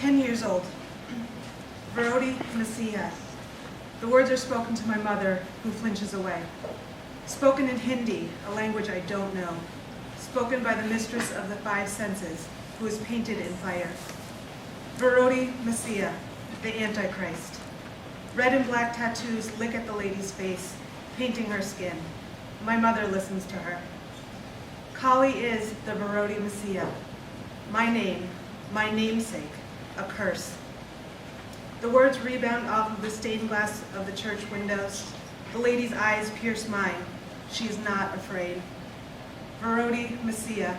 10 years old. Moroni Mesilla. The words are spoken to my mother, who flinches away. Spoken in Hindi, a language I don't know. Spoken by the mistress of the five senses, who is painted in fire. Moroni Mesilla, the Antichrist. Red and black tattoos lick at the lady's face, painting her skin. My mother listens to her. Kali is the Moroni Mesilla. My name, my namesake, a curse. The words rebound off of the stained glass of the church windows. The lady's eyes pierce mine. She is not afraid. Moroni Mesilla.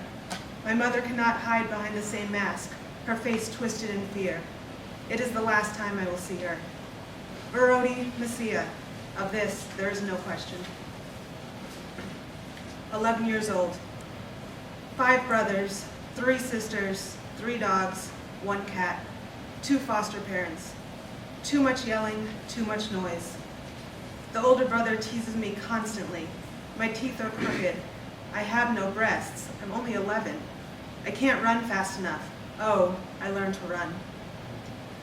My mother cannot hide behind the same mask, her face twisted in fear. It is the last time I will see her. Moroni Mesilla. Of this, there is no question. 11 years old. 5 brothers, 3 sisters, 3 dogs, 1 cat, 2 foster parents. Too much yelling, too much noise. The older brother teases me constantly. My teeth are crooked. I have no breasts. I'm only 11. I can't run fast enough. Oh, I learned to run.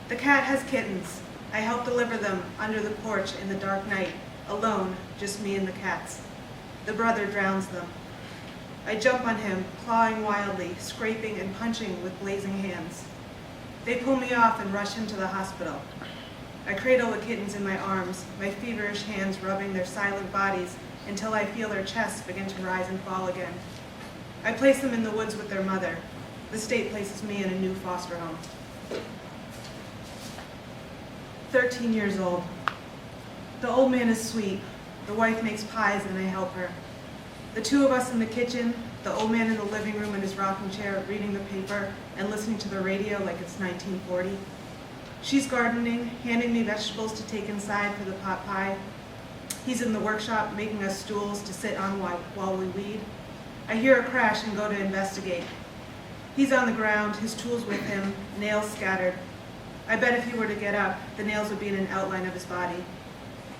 The cat has kittens. I help deliver them under the porch in the dark night, alone, just me and the cats. The brother drowns them. I jump on him, clawing wildly, scraping and punching with blazing hands. They pull me off and rush him to the hospital. I cradle the kittens in my arms, my feverish hands rubbing their silent bodies until I feel their chests begin to rise and fall again. I place them in the woods with their mother. The state places me in a new foster home. 13 years old. The old man is sweet. The wife makes pies and I help her. The two of us in the kitchen, the old man in the living room in his rocking chair reading the paper and listening to the radio like it's 1940. She's gardening, handing me vegetables to take inside for the pot pie. He's in the workshop making us stools to sit on while we weed. I hear a crash and go to investigate. He's on the ground, his tools with him, nails scattered. I bet if he were to get up, the nails would be in an outline of his body.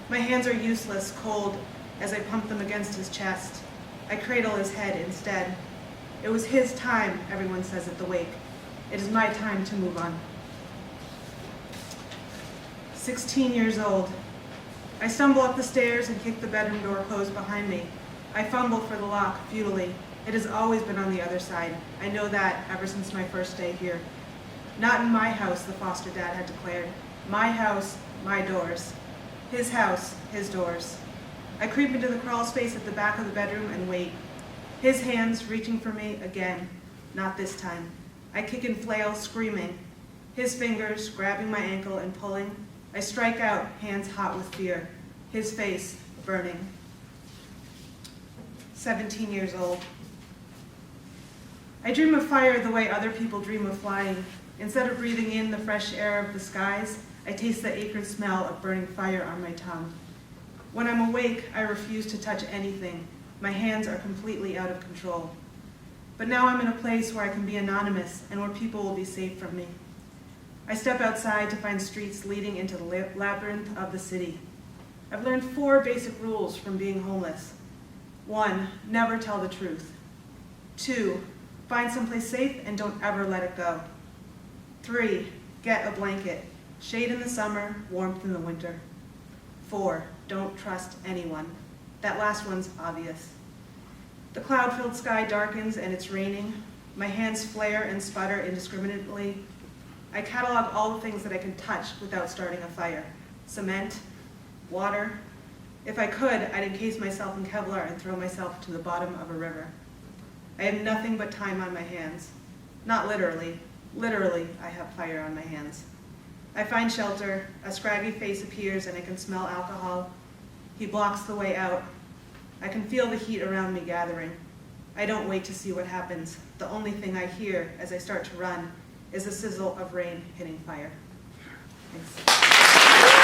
My hands are useless, cold, as I pump them against his chest. I cradle his head instead. It was his time, everyone says at the wake. It is my time to move on. 16 years old. I stumble up the stairs and kick the bedroom door closed behind me. I fumble for the lock, futilely. It has always been on the other side. I know that ever since my first day here. Not in my house, the foster dad had declared. My house, my doors. His house, his doors. I creep into the crawl space at the back of the bedroom and wait. His hands reaching for me again. Not this time. I kick and flail, screaming. His fingers grabbing my ankle and pulling. I strike out, hands hot with fear. His face burning. 17 years old. I dream of fire the way other people dream of flying. Instead of breathing in the fresh air of the skies, I taste the acrid smell of burning fire on my tongue. When I'm awake, I refuse to touch anything. My hands are completely out of control. But now I'm in a place where I can be anonymous and where people will be safe from me. I step outside to find streets leading into the labyrinth of the city. I've learned 4 basic rules from being homeless. 1, never tell the truth. 2, find someplace safe and don't ever let it go. 3, get a blanket. Shade in the summer, warmth in the winter. 4, don't trust anyone. That last one's obvious. The cloud-filled sky darkens and it's raining. My hands flare and sputter indiscriminately. I catalog all the things that I can touch without starting a fire. Cement, water. If I could, I'd encase myself in Kevlar and throw myself to the bottom of a river. I have nothing but time on my hands. Not literally. Literally, I have fire on my hands. I find shelter. A scraggy face appears and I can smell alcohol. He blocks the way out. I can feel the heat around me gathering. I don't wait to see what happens. The only thing I hear as I start to run is the sizzle of rain hitting fire. Thanks.